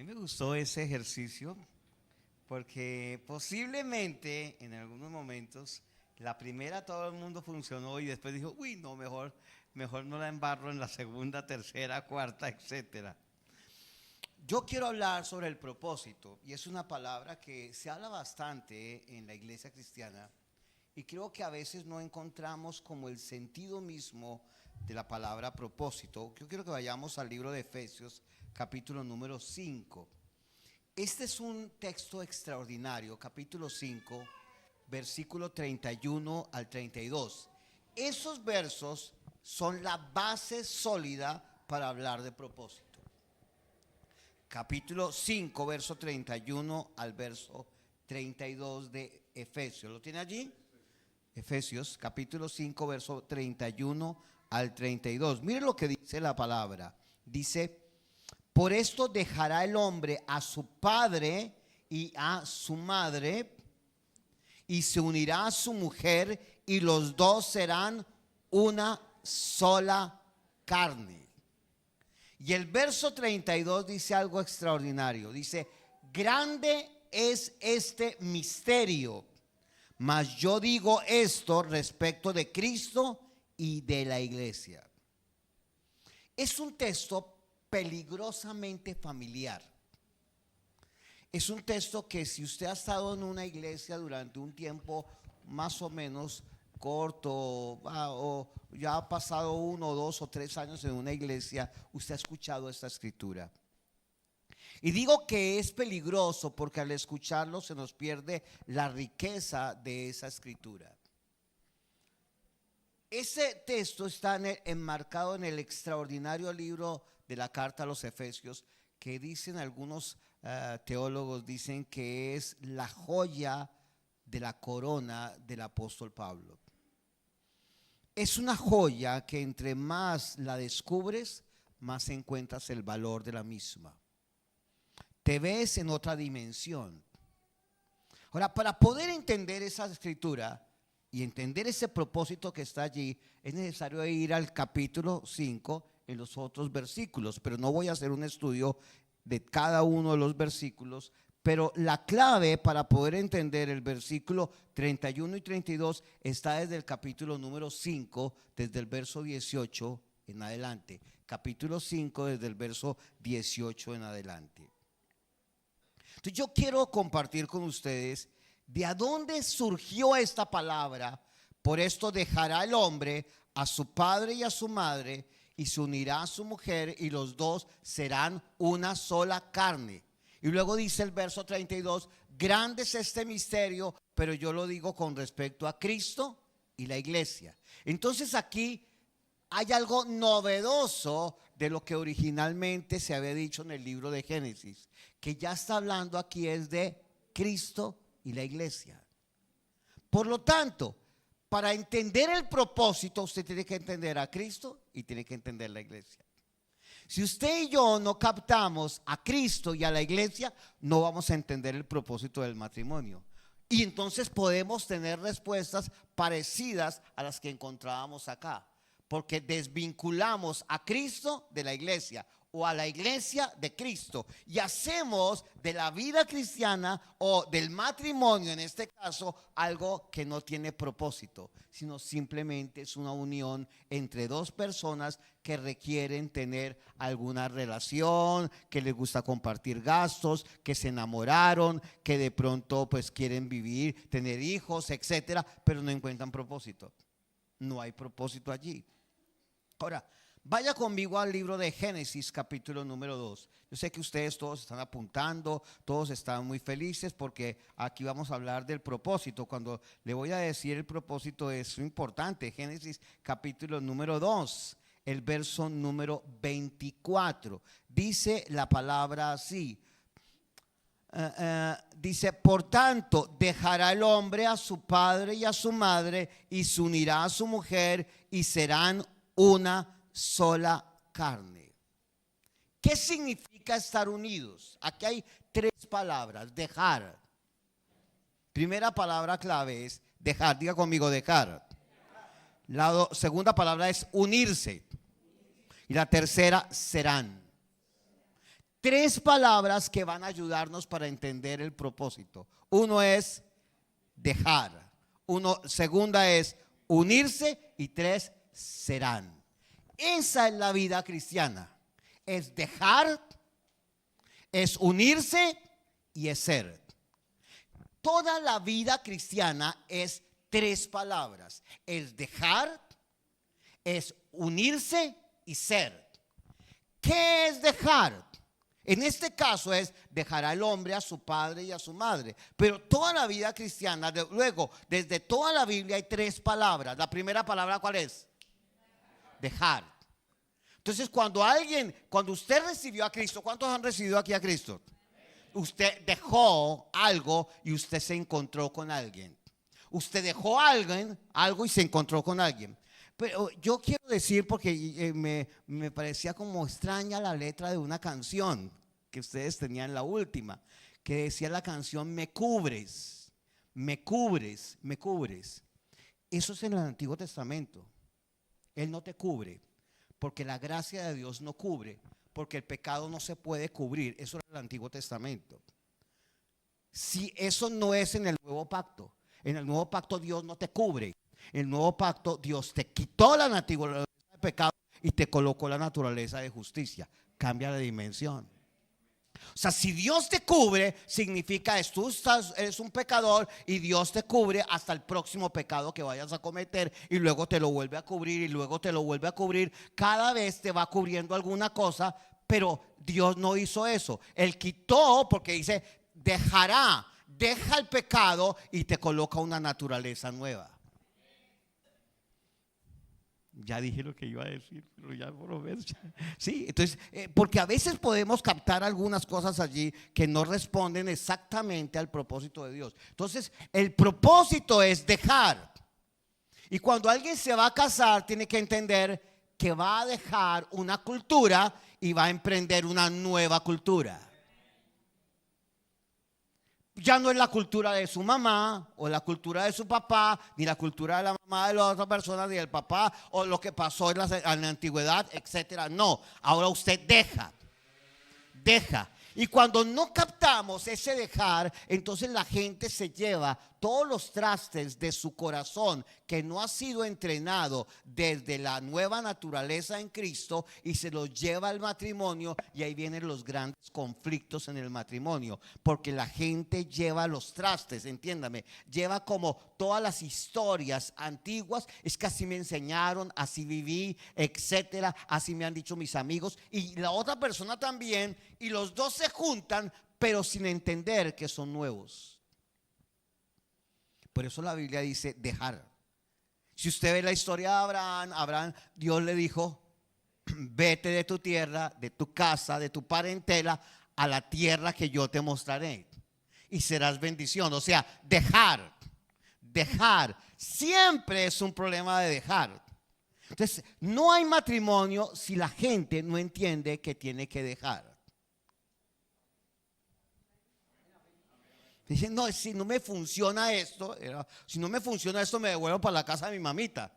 mí me gustó ese ejercicio porque posiblemente en algunos momentos la primera todo el mundo funcionó y después dijo, uy, no, mejor no la embarro en la segunda, tercera, cuarta, etcétera. Yo quiero hablar sobre el propósito y es una palabra que se habla bastante en la iglesia cristiana y creo que a veces no encontramos como el sentido mismo de la palabra propósito. Yo quiero que vayamos al libro de Efesios, capítulo número 5. Este es un texto extraordinario, capítulo 5, versículo 31 al 32. Esos versos son la base sólida para hablar de propósito. Capítulo 5, verso 31 al verso 32 de Efesios. ¿Lo tiene allí? Efesios, capítulo 5, verso 31 al 32. Mire lo que dice la palabra. Dice: por esto dejará el hombre a su padre y a su madre, y se unirá a su mujer, y los dos serán una sola carne. Y el verso 32 dice algo extraordinario. Dice: grande es este misterio, mas yo digo esto respecto de Cristo y de la iglesia. Es un texto peligrosamente familiar. Es un texto que, si usted ha estado en una iglesia durante un tiempo más o menos corto, o ya ha pasado 1, 2 o 3 años en una iglesia, usted ha escuchado esta escritura. Y digo que es peligroso porque al escucharlo se nos pierde la riqueza de esa escritura. Ese texto está enmarcado en el extraordinario libro de la carta a los Efesios, que dicen algunos teólogos, dicen que es la joya de la corona del apóstol Pablo. Es una joya que entre más la descubres, más encuentras el valor de la misma. Te ves en otra dimensión. Ahora, para poder entender esa escritura y entender ese propósito que está allí, es necesario ir al capítulo 5 en los otros versículos, pero no voy a hacer un estudio de cada uno de los versículos. Pero la clave para poder entender el versículo 31 y 32 está desde el capítulo número 5, desde el verso 18 en adelante. Capítulo 5, desde el verso 18 en adelante. Entonces yo quiero compartir con ustedes de a dónde surgió esta palabra. Por esto dejará el hombre a su padre y a su madre, y se unirá a su mujer, y los dos serán una sola carne. Y luego dice el verso 32, grande es este misterio, pero yo lo digo con respecto a Cristo y la iglesia. Entonces aquí hay algo novedoso de lo que originalmente se había dicho en el libro de Génesis, que ya está hablando aquí es de Cristo y la iglesia. Por lo tanto, para entender el propósito, usted tiene que entender a Cristo y tiene que entender la iglesia. Si usted y yo no captamos a Cristo y a la iglesia, no vamos a entender el propósito del matrimonio. Y entonces podemos tener respuestas parecidas a las que encontrábamos acá, porque desvinculamos a Cristo de la iglesia o a la iglesia de Cristo, y hacemos de la vida cristiana o del matrimonio en este caso algo que no tiene propósito, sino simplemente es una unión entre dos personas que requieren tener alguna relación, que les gusta compartir gastos, que se enamoraron, que de pronto pues quieren vivir, tener hijos, etcétera, pero no encuentran propósito. No hay propósito allí. Ahora, vaya conmigo al libro de Génesis, capítulo número 2. Yo sé que ustedes todos están apuntando, todos están muy felices porque aquí vamos a hablar del propósito. Cuando le voy a decir el propósito es importante. Génesis, capítulo número 2, el verso número 24. Dice la palabra así. Dice: por tanto, dejará el hombre a su padre y a su madre, y se unirá a su mujer, y serán una sola carne. ¿Qué significa estar unidos? Aquí hay 3 palabras. Dejar. Primera palabra clave es dejar. Diga conmigo, dejar. La segunda palabra es unirse. Y la tercera, serán. tres palabras que van a ayudarnos para entender el propósito. Uno es dejar. Segunda es unirse y tres, serán. Esa es la vida cristiana. Es dejar, es unirse y es ser. Toda la vida cristiana es tres palabras. Es dejar, es unirse y ser. ¿Qué es dejar? En este caso es dejar al hombre a su padre y a su madre. Pero toda la vida cristiana, luego, desde toda la Biblia hay tres palabras. La primera palabra, ¿cuál es? Dejar. Entonces, cuando usted recibió a Cristo, ¿cuántos han recibido aquí a Cristo? Usted dejó algo y usted se encontró con alguien. Usted dejó algo y se encontró con alguien. Pero yo quiero decir, porque me parecía como extraña la letra de una canción que ustedes tenían, la última, que decía la canción: me cubres, me cubres, me cubres. Eso es en el Antiguo Testamento. Él no te cubre, porque la gracia de Dios no cubre, porque el pecado no se puede cubrir. Eso es el Antiguo Testamento. Si eso no es en el Nuevo Pacto. En el Nuevo Pacto Dios no te cubre. En el Nuevo Pacto Dios te quitó la naturaleza de pecado y te colocó la naturaleza de justicia. Cambia la dimensión. O sea, si Dios te cubre, significa que eres un pecador y Dios te cubre hasta el próximo pecado que vayas a cometer, y luego te lo vuelve a cubrir y luego te lo vuelve a cubrir. Cada vez te va cubriendo alguna cosa, pero Dios no hizo eso. Él quitó, porque dice: deja el pecado y te coloca una naturaleza nueva. Ya dije lo que iba a decir, pero ya por lo menos sí, entonces, porque a veces podemos captar algunas cosas allí que no responden exactamente al propósito de Dios. Entonces, el propósito es dejar. Y cuando alguien se va a casar, tiene que entender que va a dejar una cultura y va a emprender una nueva cultura. Ya no es la cultura de su mamá o la cultura de su papá, ni la cultura de la mamá de la otra persona, ni del papá, o lo que pasó en la antigüedad, etcétera. No, ahora usted deja. Y cuando no captamos ese dejar, entonces la gente se lleva todos los trastes de su corazón que no ha sido entrenado desde la nueva naturaleza en Cristo, y se los lleva al matrimonio, y ahí vienen los grandes conflictos en el matrimonio, porque la gente lleva los trastes, entiéndame, lleva como todas las historias antiguas. Es que así me enseñaron, así viví, etcétera, así me han dicho mis amigos y la otra persona también, y los dos se juntan, pero sin entender que son nuevos. Por eso la Biblia dice dejar. Si usted ve la historia de Abraham, Dios le dijo: vete de tu tierra, de tu casa, de tu parentela, a la tierra que yo te mostraré, y serás bendición. O sea, dejar siempre es un problema de dejar. Entonces, no hay matrimonio si la gente no entiende que tiene que dejar. Dicen: no, si no me funciona esto, me devuelvo para la casa de mi mamita.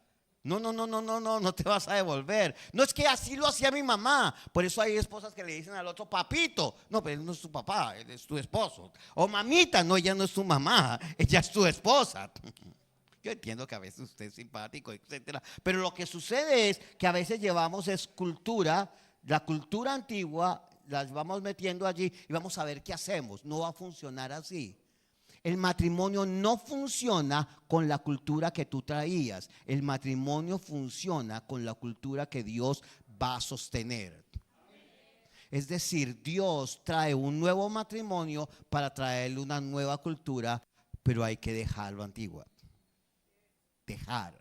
No te vas a devolver. No, es que así lo hacía mi mamá. Por eso hay esposas que le dicen al otro: papito. No, pero él no es tu papá, él es tu esposo. O mamita. No, ella no es tu mamá, ella es tu esposa. Yo entiendo que a veces usted es simpático, etcétera, pero lo que sucede es que a veces llevamos la cultura antigua, las vamos metiendo allí y vamos a ver qué hacemos. No va a funcionar así. El matrimonio no funciona con la cultura que tú traías. El matrimonio funciona con la cultura que Dios va a sostener. Es decir, Dios trae un nuevo matrimonio para traerle una nueva cultura, pero hay que dejar lo antiguo. Dejar.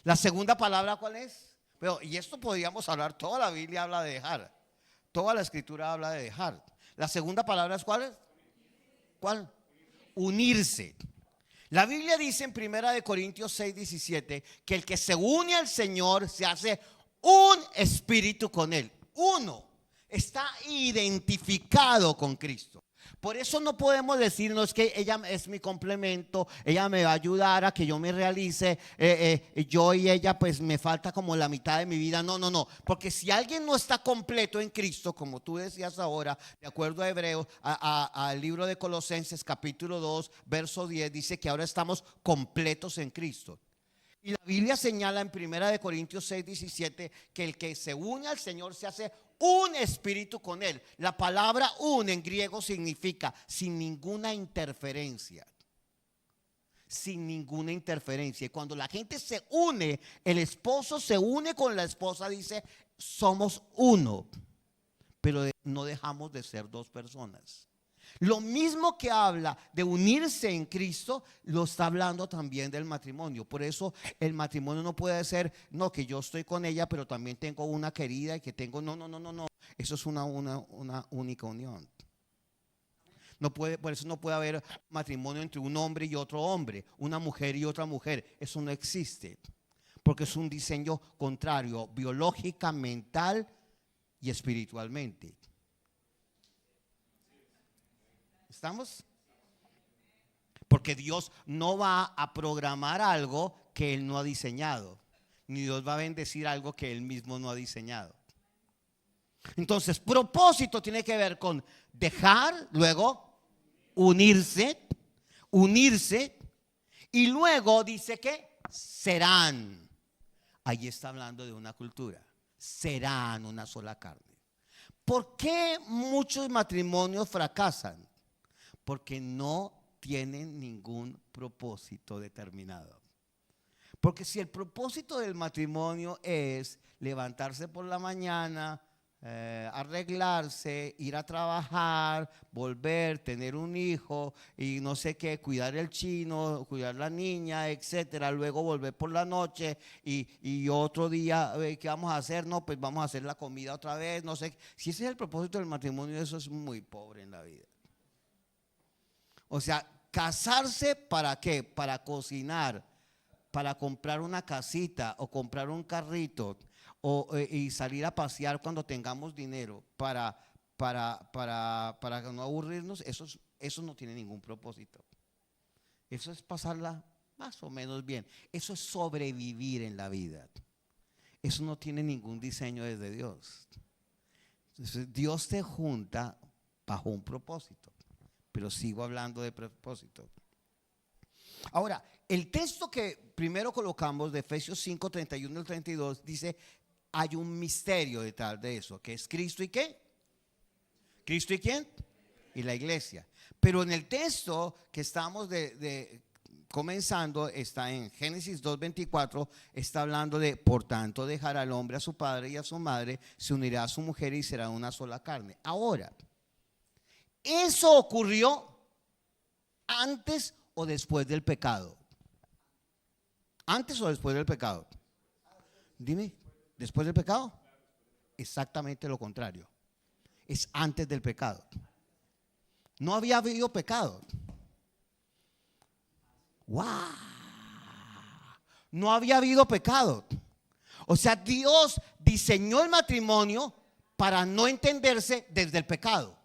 La segunda palabra, ¿cuál es? Y esto podríamos hablar, toda la Biblia habla de dejar. Toda la escritura habla de dejar. La segunda palabra es ¿cuál es? ¿Cuál? Unirse. La Biblia dice en 1 Corintios 6:17 que el que se une al Señor se hace un espíritu con Él. Uno está identificado con Cristo. Por eso no podemos decirnos que ella es mi complemento, ella me va a ayudar a que yo me realice, yo y ella pues me falta como la mitad de mi vida. No, no, no, porque si alguien no está completo en Cristo, como tú decías ahora, de acuerdo a Hebreos, al libro de Colosenses capítulo 2, verso 10, dice que ahora estamos completos en Cristo. Y la Biblia señala en 1 Corintios 6, 17 que el que se une al Señor se hace un espíritu con Él. La palabra un en griego significa sin ninguna interferencia. Sin ninguna interferencia. Y cuando la gente se une, el esposo se une con la esposa, dice, somos uno. Pero no dejamos de ser dos personas. Lo mismo que habla de unirse en Cristo, lo está hablando también del matrimonio. Por eso el matrimonio no puede ser, no, que yo estoy con ella, pero también tengo una querida y que tengo, no, no, no, no, no. Eso es una única unión. No puede, por eso no puede haber matrimonio entre un hombre y otro hombre, una mujer y otra mujer. Eso no existe, porque es un diseño contrario, biológica, mental y espiritualmente. ¿Estamos? Porque Dios no va a programar algo que Él no ha diseñado, ni Dios va a bendecir algo que Él mismo no ha diseñado. Entonces, propósito tiene que ver con dejar, luego unirse, y luego dice que serán. Ahí está hablando de una cultura. Serán una sola carne. ¿Por qué muchos matrimonios fracasan? Porque no tienen ningún propósito determinado. Porque si el propósito del matrimonio es levantarse por la mañana, arreglarse, ir a trabajar, volver, tener un hijo y no sé qué, cuidar el chino, cuidar la niña, etcétera, luego volver por la noche y otro día, ¿qué vamos a hacer? No, pues vamos a hacer la comida otra vez, no sé. Si ese es el propósito del matrimonio, eso es muy pobre en la vida. O sea, casarse ¿para qué? Para cocinar, para comprar una casita o comprar un carrito y salir a pasear cuando tengamos dinero para no aburrirnos. Eso no tiene ningún propósito. Eso es pasarla más o menos bien. Eso es sobrevivir en la vida. Eso no tiene ningún diseño desde Dios. Entonces, Dios te junta bajo un propósito. Pero sigo hablando de propósito. Ahora, el texto que primero colocamos de Efesios 5, 31 al 32 dice, hay un misterio detrás de eso, que es Cristo y ¿qué? ¿Cristo y quién? Y la iglesia. Pero en el texto que estamos comenzando, está en Génesis 2:24, está hablando de, por tanto dejará al hombre a su padre y a su madre, se unirá a su mujer y será una sola carne. Ahora, ¿eso ocurrió antes o después del pecado? ¿Antes o después del pecado? Dime, ¿después del pecado? Exactamente lo contrario. Es antes del pecado. No había habido pecado. ¡Wow! No había habido pecado. O sea, Dios diseñó el matrimonio para no entenderse desde el pecado.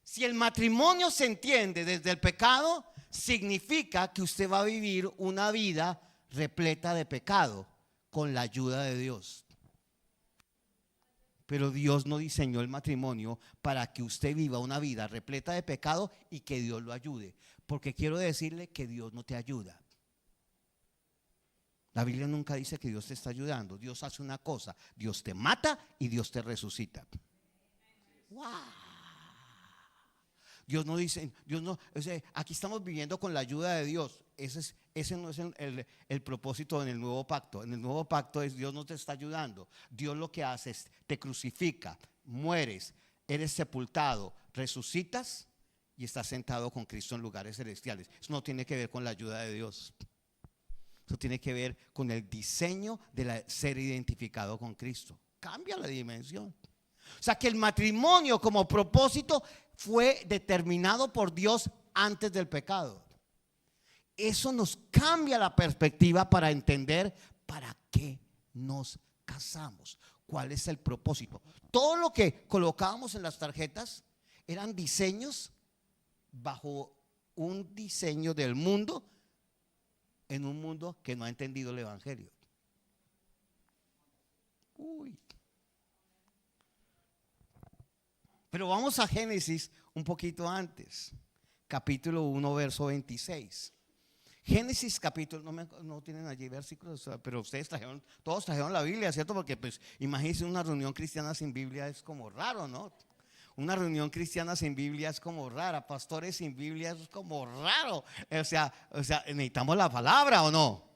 Si el matrimonio se entiende desde el pecado, significa que usted va a vivir una vida repleta de pecado con la ayuda de Dios. Pero Dios no diseñó el matrimonio para que usted viva una vida repleta de pecado y que Dios lo ayude. Porque quiero decirle que Dios no te ayuda. La Biblia nunca dice que Dios te está ayudando. Dios hace una cosa: Dios te mata y Dios te resucita. ¡Wow! Dios no dice, Dios no, o sea, aquí estamos viviendo con la ayuda de Dios. Ese no es el propósito en el nuevo pacto. En el nuevo pacto es Dios no te está ayudando. Dios lo que hace es te crucifica, mueres, eres sepultado, resucitas y estás sentado con Cristo en lugares celestiales. Eso no tiene que ver con la ayuda de Dios. Eso tiene que ver con el diseño de ser identificado con Cristo. Cambia la dimensión. O sea que el matrimonio como propósito fue determinado por Dios antes del pecado. Eso nos cambia la perspectiva para entender para qué nos casamos, cuál es el propósito. Todo lo que colocábamos en las tarjetas Eran diseños bajo un diseño del mundo, en un mundo que no ha entendido el evangelio. Uy. Pero vamos a Génesis un poquito antes, capítulo 1, verso 26. Génesis capítulo, no tienen allí versículos, pero ustedes todos trajeron la Biblia, ¿cierto? Porque pues imagínense, una reunión cristiana sin Biblia es como raro, ¿no? Una reunión cristiana sin Biblia es como rara, pastores sin Biblia es como raro. O sea, necesitamos la palabra, ¿o no?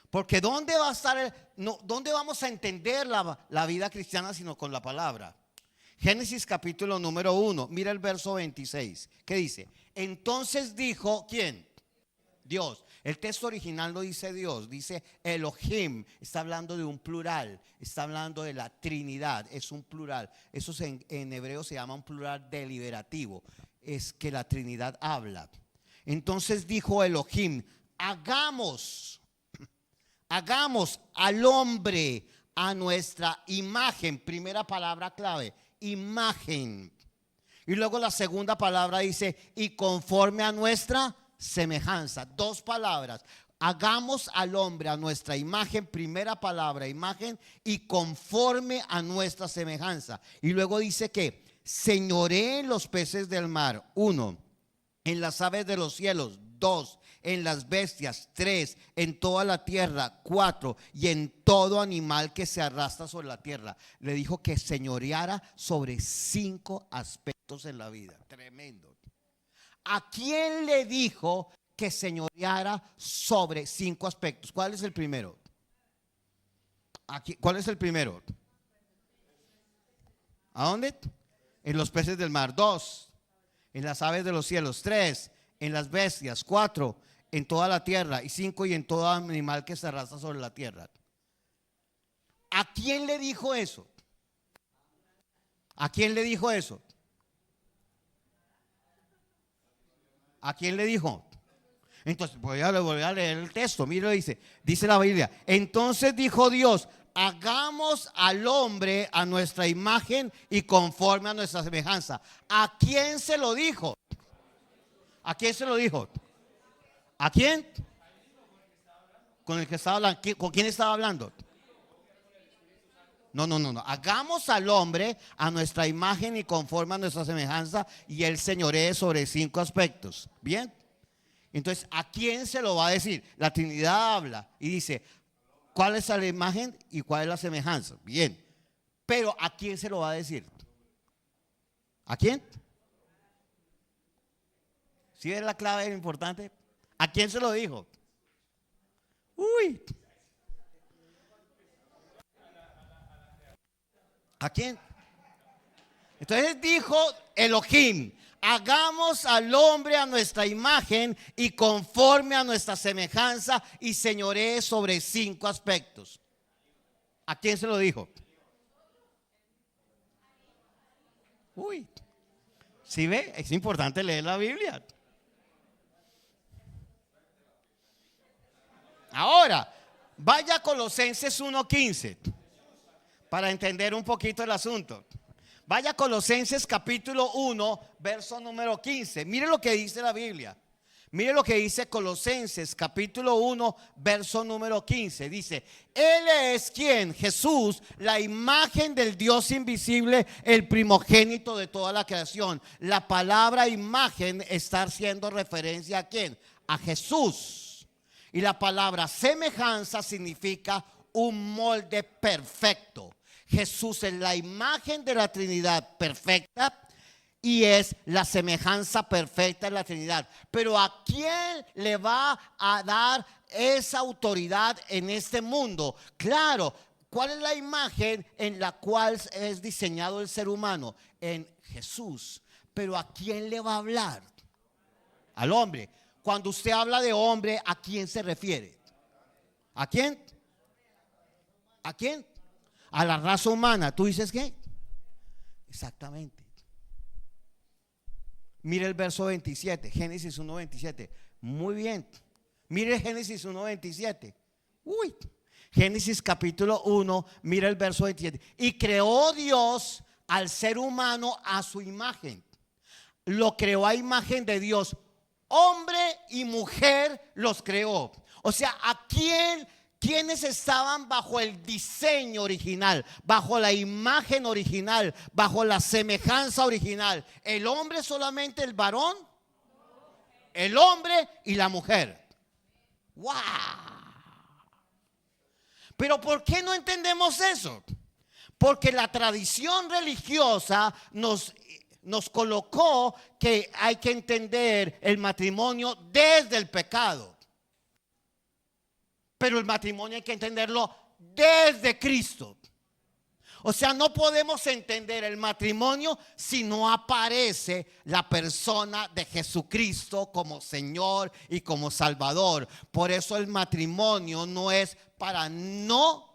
Porque ¿dónde va a estar dónde vamos a entender la vida cristiana sino con la palabra? Génesis capítulo número 1, mira el verso 26. ¿Qué dice? Entonces dijo, ¿quién? Dios. El texto original no dice Dios, dice Elohim. Está hablando de un plural, está hablando de la Trinidad, es un plural. Eso en hebreo se llama un plural deliberativo, es que la Trinidad habla. Entonces dijo Elohim, hagamos al hombre a nuestra imagen. Primera palabra clave, imagen. Y luego la segunda palabra dice, y conforme a nuestra semejanza. Dos palabras. Hagamos al hombre a nuestra imagen. Primera palabra, imagen, y conforme a nuestra semejanza. Y luego dice que señoree en los peces del mar. 1, en las aves de los cielos. 2, en las bestias. 3, en toda la tierra. 4, y en todo animal que se arrastra sobre la tierra. Le dijo que señoreara sobre 5 aspectos en la vida. Tremendo. ¿A quién le dijo que señoreara sobre 5 aspectos? ¿Cuál es el primero? ¿Cuál es el primero? ¿A dónde? En los peces del mar. 2, en las aves de los cielos. 3, en las bestias. 4, en toda la tierra. Y 5, y en todo animal que se arrastra sobre la tierra. ¿A quién le dijo eso? ¿A quién le dijo eso? ¿A quién le dijo? Entonces voy a leer el texto. Mira, dice la Biblia. Entonces dijo Dios, hagamos al hombre a nuestra imagen y conforme a nuestra semejanza. ¿A quién se lo dijo? ¿A quién se lo dijo? ¿A quién? Con el que estaba hablando. ¿Con quién estaba hablando? No. Hagamos al hombre a nuestra imagen y conforme a nuestra semejanza, y él señoree sobre 5 aspectos. Bien. Entonces, ¿a quién se lo va a decir? La Trinidad habla y dice, ¿cuál es la imagen y cuál es la semejanza? Bien. Pero ¿a quién se lo va a decir? ¿A quién? ¿Sí es la clave importante? ¿A quién se lo dijo? Uy. ¿A quién? Entonces dijo Elohim, hagamos al hombre a nuestra imagen y conforme a nuestra semejanza, y señoree sobre 5 aspectos. ¿A quién se lo dijo? Uy, ¿sí ve? Es importante leer la Biblia. Ahora, vaya a Colosenses 1:15 para entender un poquito el asunto. Vaya a Colosenses capítulo 1, verso número 15. Mire lo que dice la Biblia. Mire lo que dice Colosenses capítulo 1, verso número 15. Dice, Él es quien, Jesús, la imagen del Dios invisible, el primogénito de toda la creación. La palabra imagen está haciendo referencia ¿a quién? A Jesús. Y la palabra semejanza significa un molde perfecto. Jesús es la imagen de la Trinidad perfecta y es la semejanza perfecta de la Trinidad. Pero ¿a quién le va a dar esa autoridad en este mundo? Claro, ¿cuál es la imagen en la cual es diseñado el ser humano? En Jesús. Pero ¿a quién le va a hablar? Al hombre. Cuando usted habla de hombre, ¿a quién se refiere? ¿A quién? ¿A quién? A la raza humana. ¿Tú dices qué? Exactamente. Mire el verso 27, Génesis 1:27. Muy bien. Mire Génesis 1:27. Uy. Génesis capítulo 1, mira el verso 27. Y creó Dios al ser humano a su imagen. lo creó a imagen de Dios. Hombre y mujer los creó. O sea, ¿quiénes estaban bajo el diseño original, bajo la imagen original, bajo la semejanza original? ¿El hombre solamente, el varón? El hombre y la mujer. ¡Wow! Pero ¿por qué no entendemos eso? Porque la tradición religiosa nos colocó que hay que entender el matrimonio desde el pecado. Pero el matrimonio hay que entenderlo desde Cristo. O sea, no podemos entender el matrimonio si no aparece la persona de Jesucristo como Señor y como Salvador. Por eso el matrimonio no es para no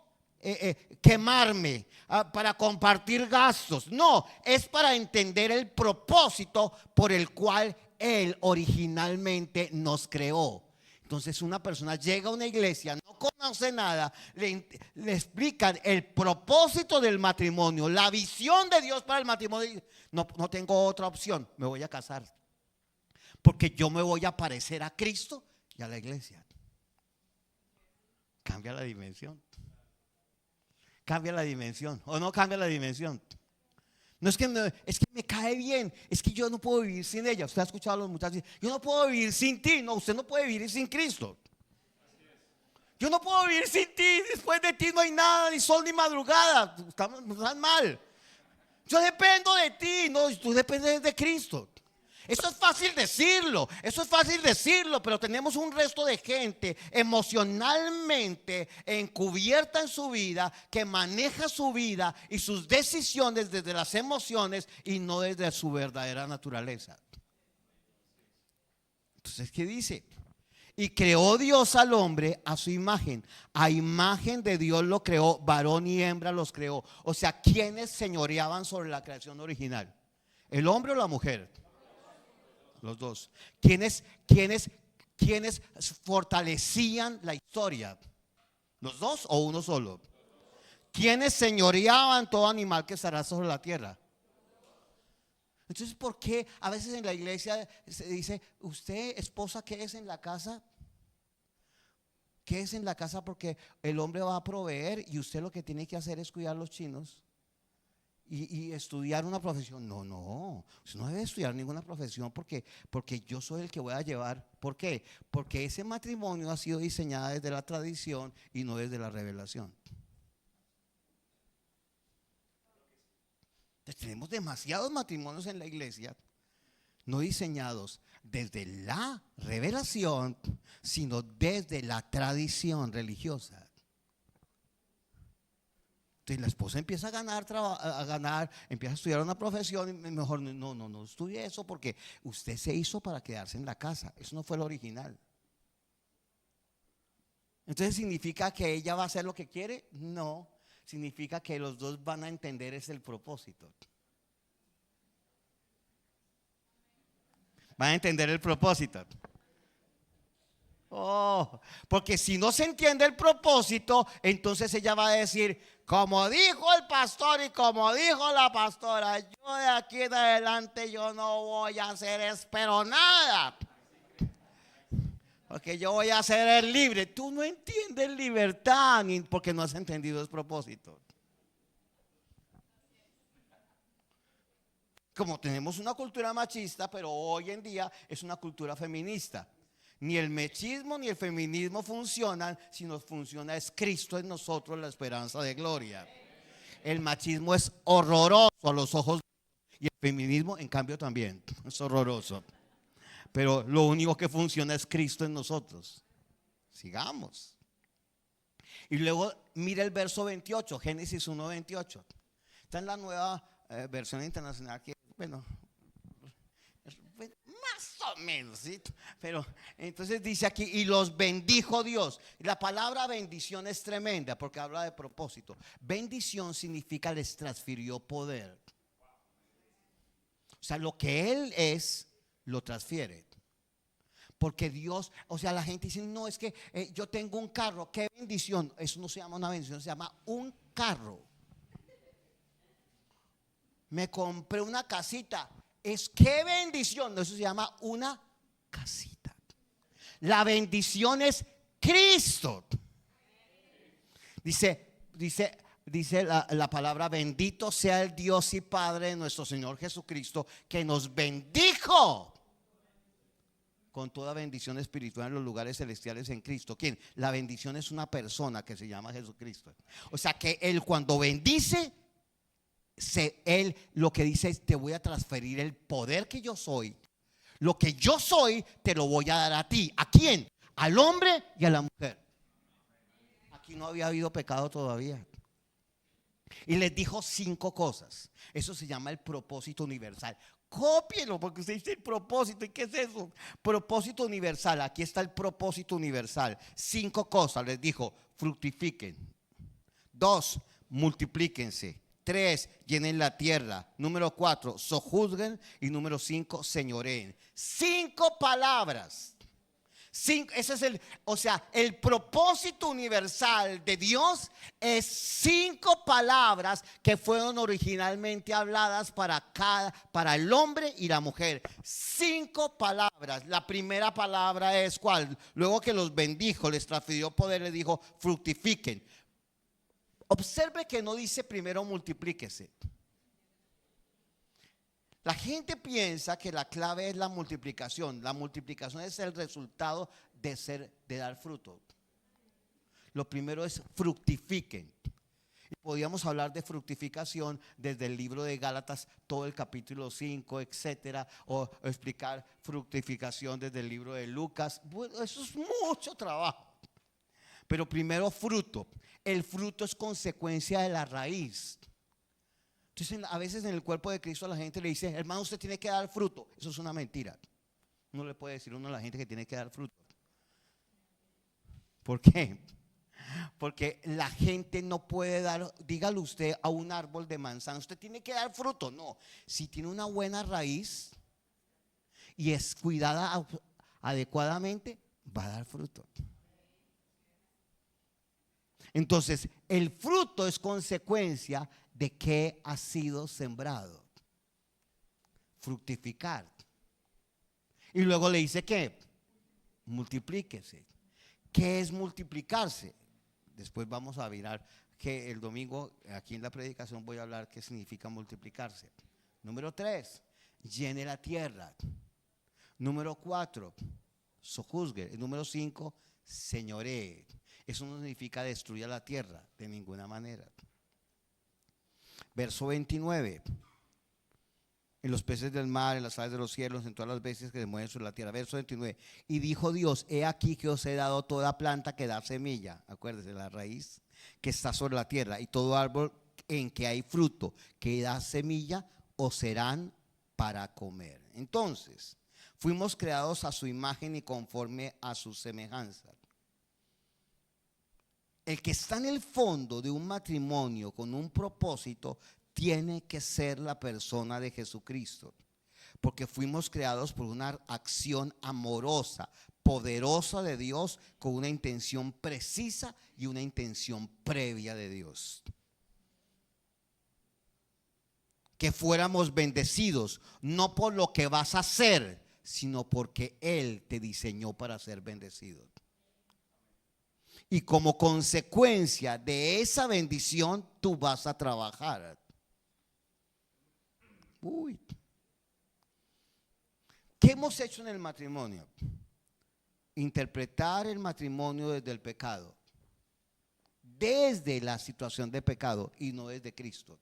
quemarme, para compartir gastos. No, es para entender el propósito por el cual Él originalmente nos creó. Entonces una persona llega a una iglesia, no conoce nada, le explican el propósito del matrimonio, la visión de Dios para el matrimonio. No tengo otra opción, me voy a casar. Porque yo me voy a parecer a Cristo y a la iglesia. Cambia la dimensión. Cambia la dimensión o no cambia la dimensión. No es que me cae bien, es que yo no puedo vivir sin ella. Usted ha escuchado a los muchachos, yo no puedo vivir sin ti. No, usted no puede vivir sin Cristo. Yo no puedo vivir sin ti, después de ti no hay nada, ni sol ni madrugada. Están mal. Yo dependo de ti, no, tú dependes de Cristo. Eso es fácil decirlo, pero tenemos un resto de gente emocionalmente encubierta en su vida, que maneja su vida y sus decisiones desde las emociones y no desde su verdadera naturaleza. Entonces, ¿qué dice? Y creó Dios al hombre a su imagen. A imagen de Dios lo creó, varón y hembra los creó. O sea, ¿quiénes señoreaban sobre la creación original? ¿El hombre o la mujer? Los dos. ¿Quiénes fortalecían la historia? ¿Los dos o uno solo? ¿Quiénes señoreaban todo animal que estará sobre la tierra? Entonces, ¿por qué a veces en la iglesia se dice, usted, esposa, ¿qué es en la casa? ¿Qué es en la casa? Porque el hombre va a proveer y usted lo que tiene que hacer es cuidar los chinos y estudiar una profesión. No, usted no debe estudiar ninguna profesión porque yo soy el que voy a llevar. ¿Por qué? Porque ese matrimonio ha sido diseñado desde la tradición y no desde la revelación. Tenemos demasiados matrimonios en la iglesia no diseñados desde la revelación, sino desde la tradición religiosa. Entonces la esposa empieza a ganar, empieza a estudiar una profesión, y mejor no estudie eso porque usted se hizo para quedarse en la casa. Eso no fue lo original. Entonces, ¿significa que ella va a hacer lo que quiere? No, significa que los dos van a entender ese el propósito. Van a entender el propósito. Porque si no se entiende el propósito, entonces ella va a decir, como dijo el pastor y como dijo la pastora, yo de aquí en adelante yo no voy a hacer espero nada. Porque yo voy a ser el libre. Tú no entiendes libertad porque no has entendido el propósito. Como tenemos una cultura machista, pero hoy en día es una cultura feminista. Ni el machismo ni el feminismo funcionan, sino funciona es Cristo en nosotros, la esperanza de gloria. El machismo es horroroso a los ojos y el feminismo en cambio también es horroroso. Pero lo único que funciona es Cristo en nosotros. Sigamos. Y luego mira el verso 28, Génesis 1:28. Está en la nueva versión internacional que, bueno, más o menos, ¿sí? Pero entonces dice aquí, y los bendijo Dios. La palabra bendición es tremenda porque habla de propósito. Bendición significa les transfirió poder. O sea, lo que Él es, lo transfiere. Porque Dios, o sea, la gente dice, no, es que yo tengo un carro, qué bendición. Eso no se llama una bendición, se llama un carro. Me compré una casita, es qué bendición. Eso se llama una casita. La bendición es Cristo. Dice la palabra: bendito sea el Dios y Padre de nuestro Señor Jesucristo, que nos bendijo con toda bendición espiritual en los lugares celestiales en Cristo. ¿Quién? La bendición es una persona que se llama Jesucristo. O sea que Él, cuando bendice, Él lo que dice es: te voy a transferir el poder que yo soy. Lo que yo soy te lo voy a dar a ti. ¿A quién? Al hombre y a la mujer. Aquí no había habido pecado todavía. Y les dijo 5 cosas. Eso se llama el propósito universal. Cópielo, porque usted dice el propósito. ¿Y qué es eso? Propósito universal. Aquí está el propósito universal. 5 cosas les dijo: fructifiquen. 2, multiplíquense. 3, llenen la tierra. Número 4, sojuzguen. Y número 5, señoreen. 5 palabras. Ese es el propósito universal de Dios es 5 palabras que fueron originalmente habladas para el hombre y la mujer. 5 palabras. La primera palabra es ¿cuál? Luego que los bendijo, les transfirió poder, les dijo: fructifiquen. Observe que no dice primero multiplíquese. La gente piensa que la clave es la multiplicación. La multiplicación es el resultado de dar fruto. Lo primero es fructifiquen. Y podríamos hablar de fructificación desde el libro de Gálatas, todo el capítulo 5, etcétera, o explicar fructificación desde el libro de Lucas. Bueno, eso es mucho trabajo. Pero primero fruto. El fruto es consecuencia de la raíz. Entonces, a veces en el cuerpo de Cristo la gente le dice: hermano, usted tiene que dar fruto. Eso es una mentira. No le puede decir uno a la gente que tiene que dar fruto. ¿Por qué? Porque la gente no puede dar, dígale usted a un árbol de manzana: usted tiene que dar fruto. No, si tiene una buena raíz y es cuidada adecuadamente, va a dar fruto. Entonces, el fruto es consecuencia de que ha sido sembrado. Fructificar. Y luego le dice que multiplíquese. ¿Qué es multiplicarse? Después vamos a mirar que el domingo aquí en la predicación voy a hablar qué significa multiplicarse. Número 3, llene la tierra. Número 4, sojuzgue. Número 5, señoree. Eso no significa destruya la tierra de ninguna manera. Verso 29. En los peces del mar, en las aves de los cielos, en todas las bestias que se mueven sobre la tierra. Verso 29. Y dijo Dios: he aquí que os he dado toda planta que da semilla. Acuérdese, la raíz que está sobre la tierra. Y todo árbol en que hay fruto que da semilla os serán para comer. Entonces, fuimos creados a su imagen y conforme a su semejanza. El que está en el fondo de un matrimonio con un propósito tiene que ser la persona de Jesucristo, porque fuimos creados por una acción amorosa, poderosa de Dios, con una intención precisa y una intención previa de Dios. Que fuéramos bendecidos, no por lo que vas a hacer, sino porque Él te diseñó para ser bendecido. Y como consecuencia de esa bendición, tú vas a trabajar. ¿Qué hemos hecho en el matrimonio? Interpretar el matrimonio desde el pecado, desde la situación de pecado y no desde Cristo.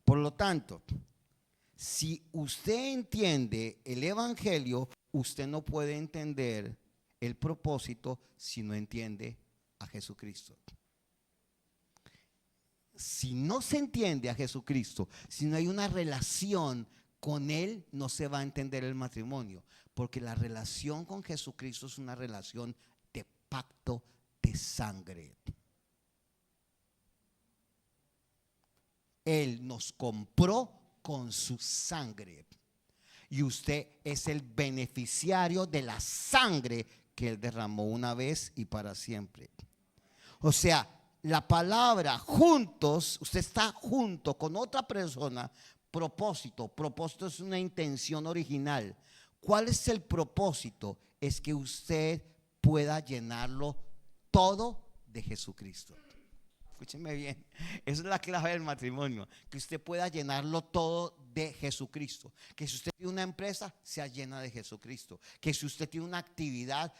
Por lo tanto, si usted entiende el evangelio, usted no puede entender el propósito si no entiende a Jesucristo. Si no se entiende a Jesucristo, si no hay una relación con Él, no se va a entender el matrimonio, porque la relación con Jesucristo es una relación de pacto de sangre. Él nos compró con su sangre y usted es el beneficiario de la sangre que Él derramó una vez y para siempre. O sea, la palabra juntos, usted está junto con otra persona Propósito. Propósito es una intención original. ¿Cuál es el propósito? Es que usted pueda llenarlo todo de Jesucristo. Escúcheme bien, esa es la clave del matrimonio, que usted pueda llenarlo todo de Jesucristo. Que si usted tiene una empresa, sea llena de Jesucristo. Que si usted tiene una actividad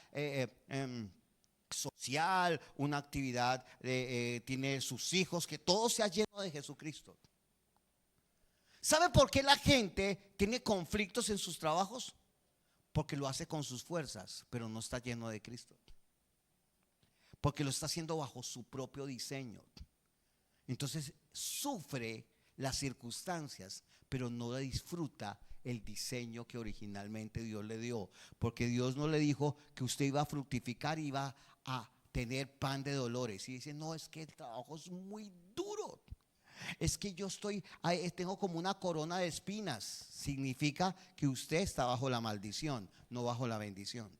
social, una actividad, tiene sus hijos, que todo sea lleno de Jesucristo. ¿Sabe por qué la gente tiene conflictos en sus trabajos? Porque lo hace con sus fuerzas, pero no está lleno de Cristo. Porque lo está haciendo bajo su propio diseño. Entonces sufre las circunstancias, pero no disfruta el diseño que originalmente Dios le dio. Porque Dios no le dijo que usted iba a fructificar, iba a tener pan de dolores. Y dice, no, es que el trabajo es muy duro. Es que yo tengo como una corona de espinas. Significa que usted está bajo la maldición, no bajo la bendición.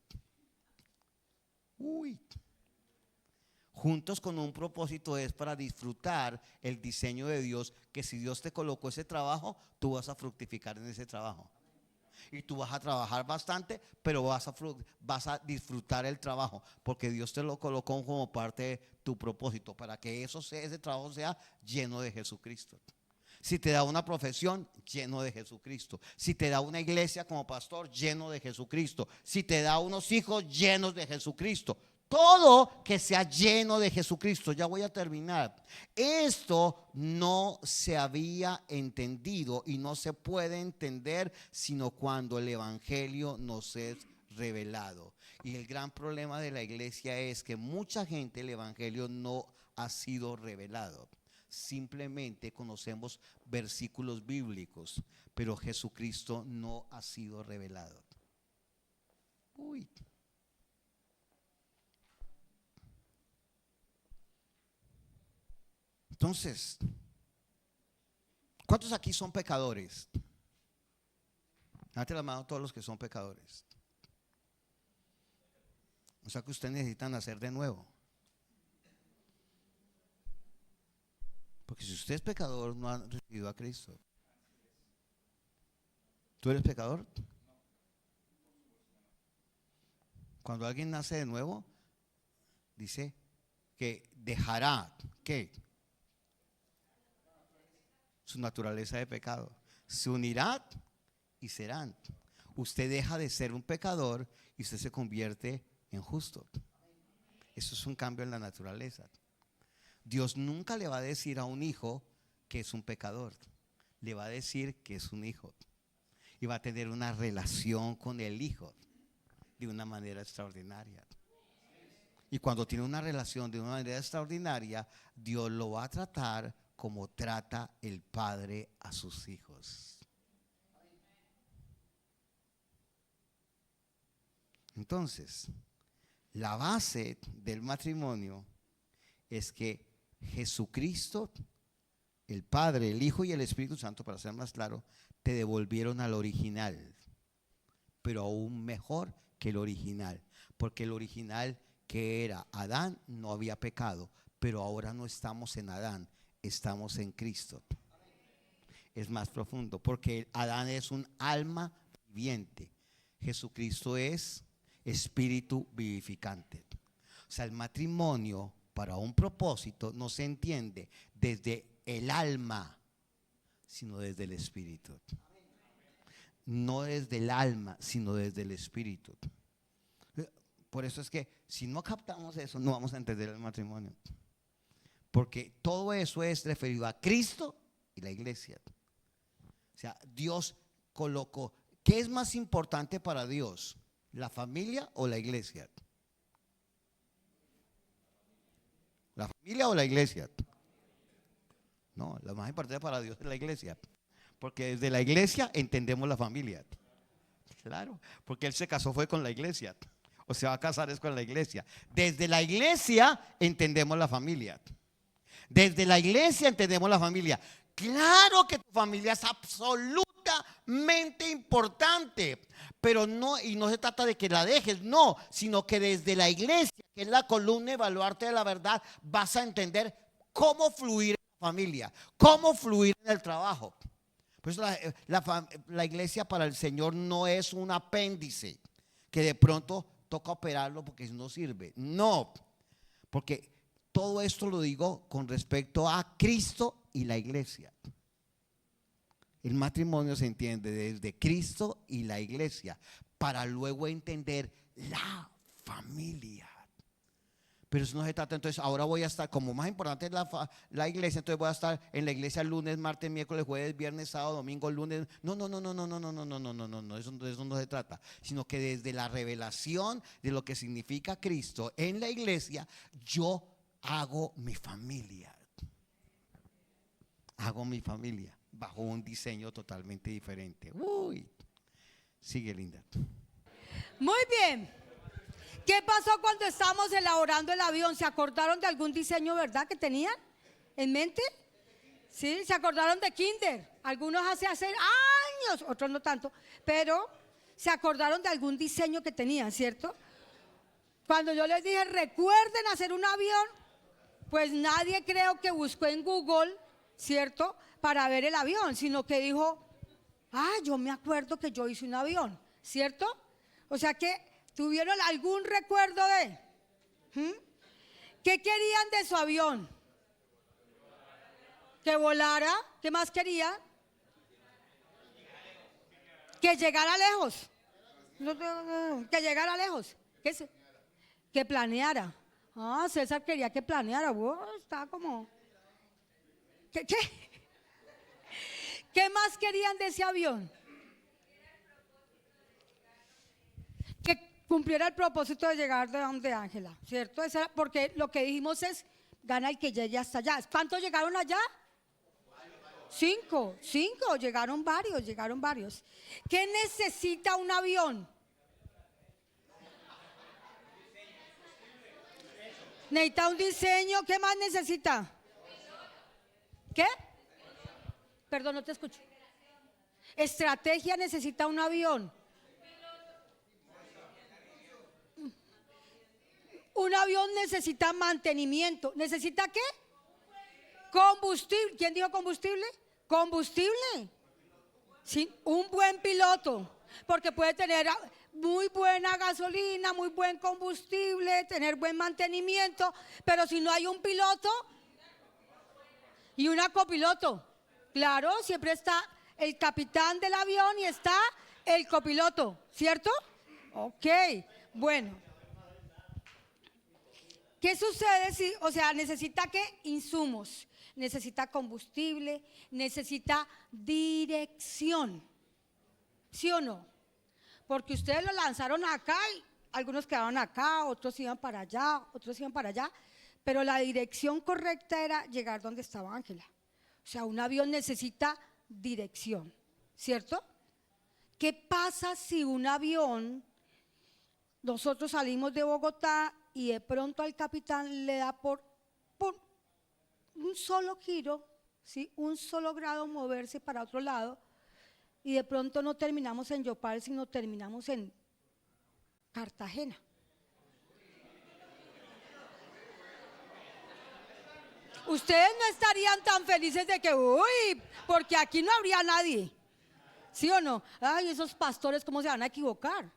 Juntos con un propósito es para disfrutar el diseño de Dios, que si Dios te colocó ese trabajo, tú vas a fructificar en ese trabajo. Y tú vas a trabajar bastante, pero vas a disfrutar el trabajo, porque Dios te lo colocó como parte de tu propósito, para que ese trabajo sea lleno de Jesucristo. Si te da una profesión, lleno de Jesucristo. Si te da una iglesia como pastor, lleno de Jesucristo. Si te da unos hijos, llenos de Jesucristo. Todo que sea lleno de Jesucristo. Ya voy a terminar. Esto no se había entendido y no se puede entender sino cuando el evangelio nos es revelado. Y el gran problema de la iglesia es que mucha gente, el evangelio no ha sido revelado. Simplemente conocemos versículos bíblicos, pero Jesucristo no ha sido revelado. Entonces, ¿cuántos aquí son pecadores? Levante la mano todos los que son pecadores. O sea que ustedes necesitan nacer de nuevo. Porque si usted es pecador, no ha recibido a Cristo. ¿Tú eres pecador? Cuando alguien nace de nuevo, dice que dejará, ¿qué? Su naturaleza de pecado. Se unirán y serán. Usted deja de ser un pecador y usted se convierte en justo. Eso es un cambio en la naturaleza. Dios nunca le va a decir a un hijo que es un pecador. Le va a decir que es un hijo. Y va a tener una relación con el hijo de una manera extraordinaria. Y cuando tiene una relación de una manera extraordinaria, Dios lo va a tratar como trata el padre a sus hijos. Entonces, la base del matrimonio es que Jesucristo, el Padre, el Hijo y el Espíritu Santo, para ser más claro, te devolvieron al original, pero aún mejor que el original, porque el original, que era Adán, no había pecado, pero ahora no estamos en Adán, estamos en Cristo. Es más profundo, porque Adán es un alma viviente, Jesucristo es espíritu vivificante. O sea, el matrimonio para un propósito no se entiende desde el alma, sino desde el espíritu. No desde el alma, sino desde el espíritu. Por eso es que si no captamos eso, no vamos a entender el matrimonio. Porque todo eso es referido a Cristo y la iglesia. O sea, Dios colocó, ¿qué es más importante para Dios? ¿La familia o la iglesia? ¿La familia o la iglesia? No, lo más importante para Dios es la iglesia. Porque desde la iglesia entendemos la familia. Claro, porque Él se casó fue con la iglesia. O se va a casar es con la iglesia. Desde la iglesia entendemos la familia. Desde la iglesia entendemos la familia. Claro que tu familia es absolutamente importante, pero no, y no se trata de que la dejes, no, sino que desde la iglesia, que es la columna y baluarte de la verdad, vas a entender cómo fluir en la familia, cómo fluir en el trabajo. Por eso la iglesia para el Señor no es un apéndice que de pronto toca operarlo porque no sirve. No, porque todo esto lo digo con respecto a Cristo y la iglesia. El matrimonio se entiende desde Cristo y la iglesia para luego entender la familia. Pero eso no se trata. Entonces ahora voy a estar, como más importante es la iglesia, entonces voy a estar en la iglesia lunes, martes, miércoles, jueves, viernes, sábado, domingo, lunes. No, eso no se trata. Sino que desde la revelación de lo que significa Cristo en la iglesia, yo hago mi familia. Hago mi familia bajo un diseño totalmente diferente. Uy, sigue, Linda. Muy bien. ¿Qué pasó cuando estábamos elaborando el avión? ¿Se acordaron de algún diseño, verdad, que tenían en mente? ¿Sí? ¿Se acordaron de Kinder? Algunos hace años, otros no tanto, pero se acordaron de algún diseño que tenían, ¿cierto? Cuando yo les dije, recuerden hacer un avión, pues nadie creo que buscó en Google, ¿cierto?, para ver el avión, sino que dijo, yo me acuerdo que yo hice un avión, ¿cierto? O sea que ¿tuvieron algún recuerdo de? ¿Qué querían de su avión? Que volara. ¿Qué más querían? Que llegara lejos. Que llegara lejos. Que planeara. César quería que planeara. Estaba como... ¿Qué? ¿Qué más querían de ese avión? Que cumpliera el propósito de llegar de donde Ángela, ¿cierto? Porque lo que dijimos es, gana el que llegue hasta allá. ¿Cuántos llegaron allá? 5, llegaron varios. ¿Qué necesita un avión? Necesita un diseño. ¿Qué más necesita? ¿Qué? Perdón, no te escucho. Estrategia necesita un avión. Un avión necesita mantenimiento. ¿Necesita qué? Combustible. ¿Quién dijo combustible? Combustible. Sí, un buen piloto. Porque puede tener muy buena gasolina, muy buen combustible, tener buen mantenimiento. Pero si no hay un piloto y una copiloto, claro, siempre está el capitán del avión y está el copiloto, ¿cierto? Ok, bueno. ¿Qué sucede si, necesita qué? Insumos, necesita combustible, necesita dirección, ¿sí o no? Porque ustedes lo lanzaron acá y algunos quedaron acá, otros iban para allá, pero la dirección correcta era llegar donde estaba Ángela. O sea, un avión necesita dirección, ¿cierto? ¿Qué pasa si un avión, nosotros salimos de Bogotá y de pronto al capitán le da por un solo giro, ¿sí?, un solo grado moverse para otro lado y de pronto no terminamos en Yopal, sino terminamos en Cartagena? Ustedes no estarían tan felices de que, porque aquí no habría nadie, ¿sí o no? Esos pastores, ¿cómo se van a equivocar?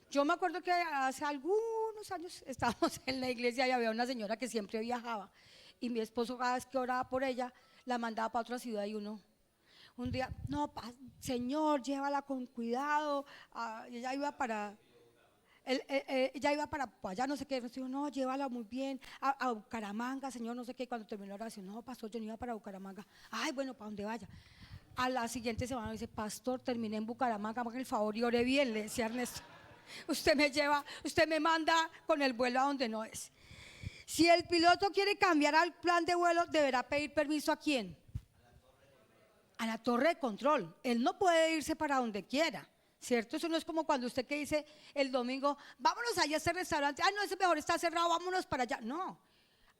Yo me acuerdo que hace algunos años estábamos en la iglesia y había una señora que siempre viajaba y mi esposo cada vez que oraba por ella la mandaba para otra ciudad y un día, no, Señor, llévala con cuidado. Ella iba para allá, no sé qué, no, llévala muy bien, a Bucaramanga, Señor, no sé qué. Cuando terminó la oración, no, pastor, yo no iba para Bucaramanga. Bueno, para donde vaya. A la siguiente semana me dice, pastor, terminé en Bucaramanga, haga el favor y ore bien, le decía Ernesto. Usted me manda con el vuelo a donde no es. Si el piloto quiere cambiar al plan de vuelo, deberá pedir permiso ¿a quién? A la torre de control. Él no puede irse para donde quiera, ¿cierto? Eso no es como cuando usted que dice el domingo, vámonos allá a ese restaurante, no, ese mejor está cerrado, vámonos para allá. No,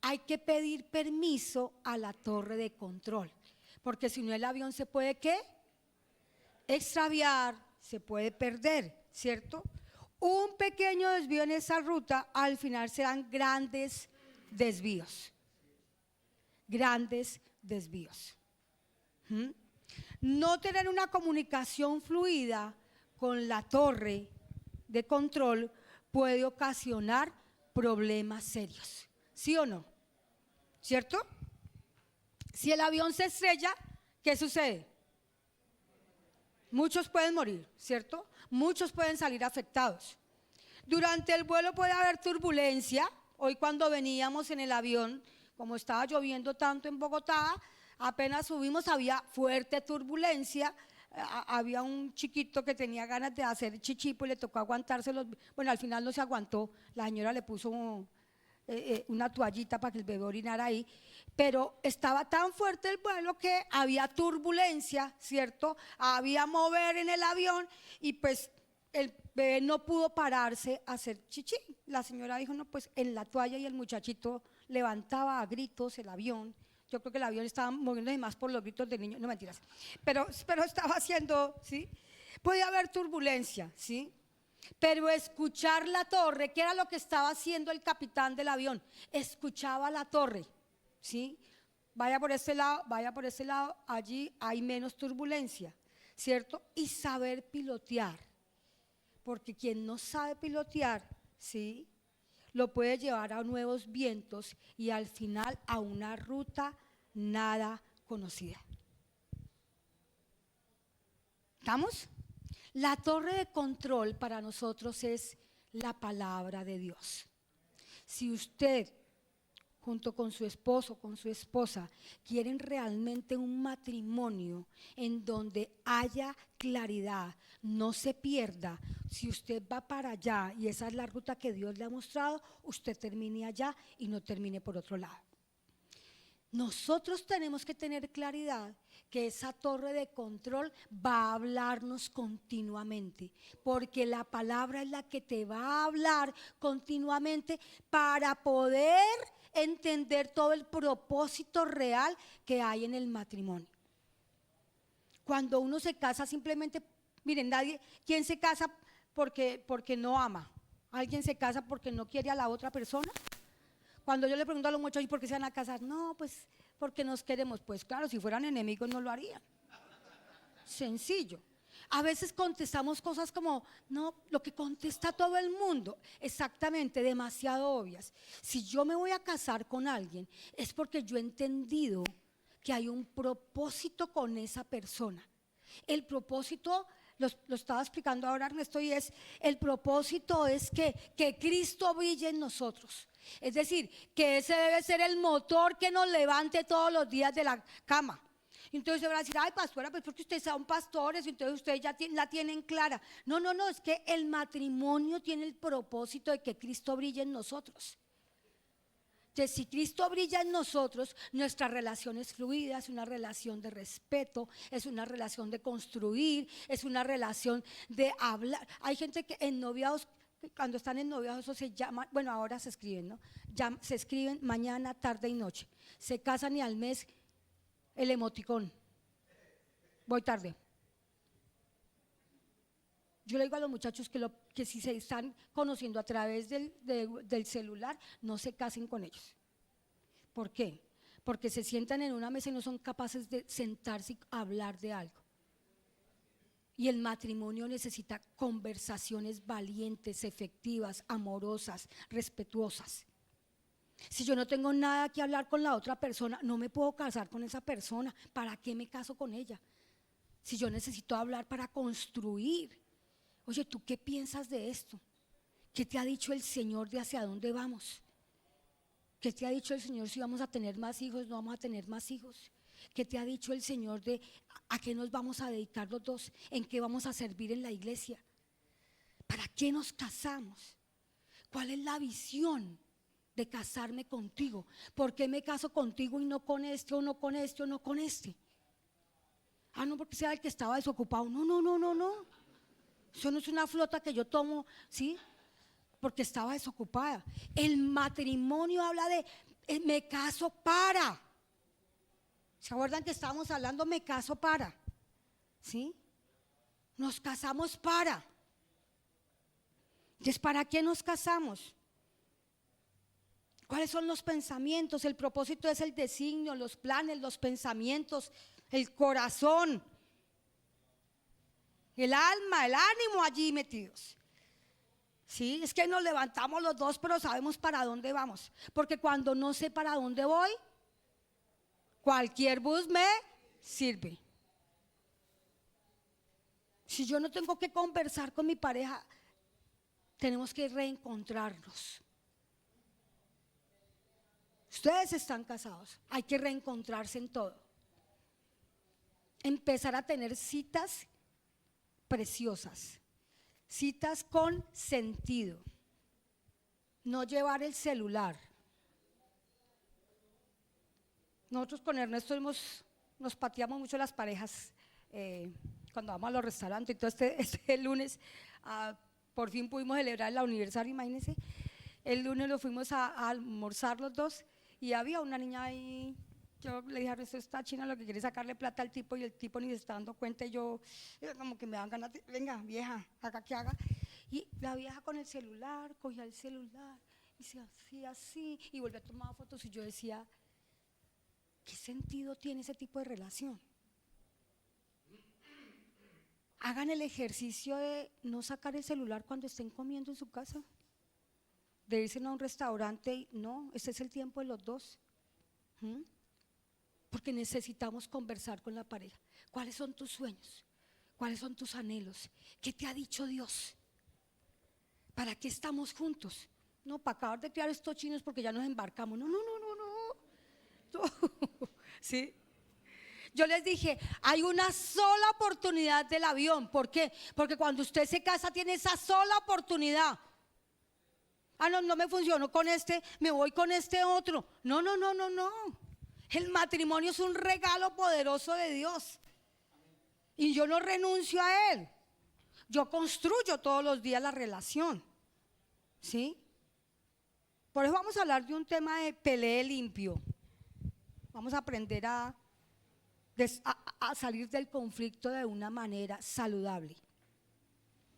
hay que pedir permiso a la torre de control, porque si no el avión se puede, ¿qué? Extraviar, se puede perder, ¿cierto? Un pequeño desvío en esa ruta, al final serán grandes desvíos. Grandes desvíos. no tener una comunicación fluida con la torre de control puede ocasionar problemas serios. ¿Sí o no? ¿Cierto? Si el avión se estrella, ¿qué sucede? Muchos pueden morir, ¿cierto? Muchos pueden salir afectados. Durante el vuelo puede haber turbulencia. Hoy cuando veníamos en el avión, como estaba lloviendo tanto en Bogotá, apenas subimos había fuerte turbulencia. Había un chiquito que tenía ganas de hacer chichipo y le tocó aguantarse bueno, al final no se aguantó, la señora le puso una toallita para que el bebé orinara ahí, pero estaba tan fuerte el vuelo que había turbulencia, ¿cierto? Había mover en el avión y pues el bebé no pudo pararse a hacer chichi. La señora dijo, no, pues en la toalla, y el muchachito levantaba a gritos el avión. Yo creo que el avión estaba moviéndose más por los gritos del niño, no mentiras, pero estaba haciendo, ¿sí? Puede haber turbulencia, ¿sí? Pero escuchar la torre, ¿qué era lo que estaba haciendo el capitán del avión? Escuchaba la torre, ¿sí? Vaya por este lado, allí hay menos turbulencia, ¿cierto? Y saber pilotear, porque quien no sabe pilotear, ¿sí?, lo puede llevar a nuevos vientos y al final a una ruta nada conocida. ¿Estamos? La torre de control para nosotros es la palabra de Dios. Si usted, junto con su esposo, con su esposa, quieren realmente un matrimonio en donde haya claridad, no se pierda, si usted va para allá y esa es la ruta que Dios le ha mostrado, usted termine allá y no termine por otro lado. Nosotros tenemos que tener claridad que esa torre de control va a hablarnos continuamente, porque la palabra es la que te va a hablar continuamente para poder entender todo el propósito real que hay en el matrimonio. Cuando uno se casa simplemente, miren, ¿quién se casa porque no ama? ¿Alguien se casa porque no quiere a la otra persona? Cuando yo le pregunto a los muchachos, ¿por qué se van a casar? No, pues porque nos queremos. Pues claro, si fueran enemigos no lo harían. Sencillo. A veces contestamos cosas como, no, lo que contesta todo el mundo, exactamente, demasiado obvias. Si yo me voy a casar con alguien, es porque yo he entendido que hay un propósito con esa persona. El propósito, lo estaba explicando ahora Ernesto, y el propósito es que Cristo brille en nosotros. Es decir, que ese debe ser el motor que nos levante todos los días de la cama. Entonces se van a decir, ay pastora, pues porque ustedes son pastores, entonces ustedes ya la tienen clara. No, es que el matrimonio tiene el propósito de que Cristo brille en nosotros. Entonces, si Cristo brilla en nosotros, nuestra relación es fluida, es una relación de respeto, es una relación de construir, es una relación de hablar. Hay gente que en noviados, cuando están en noviados, eso se llama, bueno, ahora se escriben, ¿no? Ya se escriben mañana, tarde y noche. Se casan y al mes el emoticón. Voy tarde. Yo le digo a los muchachos que si se están conociendo a través del celular, no se casen con ellos. ¿Por qué? Porque se sientan en una mesa y no son capaces de sentarse y hablar de algo. Y el matrimonio necesita conversaciones valientes, efectivas, amorosas, respetuosas. Si yo no tengo nada que hablar con la otra persona, no me puedo casar con esa persona. ¿Para qué me caso con ella? Si yo necesito hablar para construir. Oye, ¿tú qué piensas de esto? ¿Qué te ha dicho el Señor de hacia dónde vamos? ¿Qué te ha dicho el Señor si vamos a tener más hijos, no vamos a tener más hijos? ¿Qué te ha dicho el Señor de a qué nos vamos a dedicar los dos? ¿En qué vamos a servir en la iglesia? ¿Para qué nos casamos? ¿Cuál es la visión de casarme contigo? ¿Por qué me caso contigo y no con este, o no con este, o no con este? Ah, no, porque sea el que estaba desocupado. No. Eso no es una flota que yo tomo, ¿sí? Porque estaba desocupada. El matrimonio habla de me caso para. ¿Se acuerdan que estábamos hablando me caso para? ¿Sí? Nos casamos para. Entonces, ¿para qué nos casamos? ¿Cuáles son los pensamientos? El propósito es el designio, los planes, los pensamientos, el corazón. el alma, el ánimo allí metidos. Sí, es que nos levantamos los dos, pero sabemos para dónde vamos. Porque cuando no sé para dónde voy, cualquier bus me sirve. Si yo no tengo que conversar con mi pareja, tenemos que reencontrarnos. Ustedes están casados, hay que reencontrarse en todo. Empezar a tener citas preciosas, citas con sentido. No llevar el celular. Nosotros con Ernesto nos pateamos mucho las parejas cuando vamos a los restaurantes. Entonces este lunes por fin pudimos celebrar el aniversario, imagínense. El lunes lo fuimos a almorzar los dos y había una niña ahí. Yo le dije a Ernesto, esta china lo que quiere es sacarle plata al tipo y el tipo ni se está dando cuenta. Y yo como que me dan ganas de, venga vieja, haga que haga. Y la vieja con el celular, cogía el celular y se hacía así y volvía a tomar fotos y yo decía, ¿qué sentido tiene ese tipo de relación? Hagan el ejercicio de no sacar el celular cuando estén comiendo en su casa, de irse a un restaurante y no, este es el tiempo de los dos. Porque necesitamos conversar con la pareja. ¿Cuáles son tus sueños? ¿Cuáles son tus anhelos? ¿Qué te ha dicho Dios? ¿Para qué estamos juntos? No, para acabar de criar estos chinos porque ya nos embarcamos. No. ¿Sí? Yo les dije, hay una sola oportunidad del avión. ¿Por qué? Porque cuando usted se casa tiene esa sola oportunidad. No me funcionó con este, me voy con este otro. No. El matrimonio es un regalo poderoso de Dios. Y yo no renuncio a él. Yo construyo todos los días la relación. ¿Sí? Por eso vamos a hablar de un tema de pelee limpio. Vamos a aprender a salir del conflicto de una manera saludable.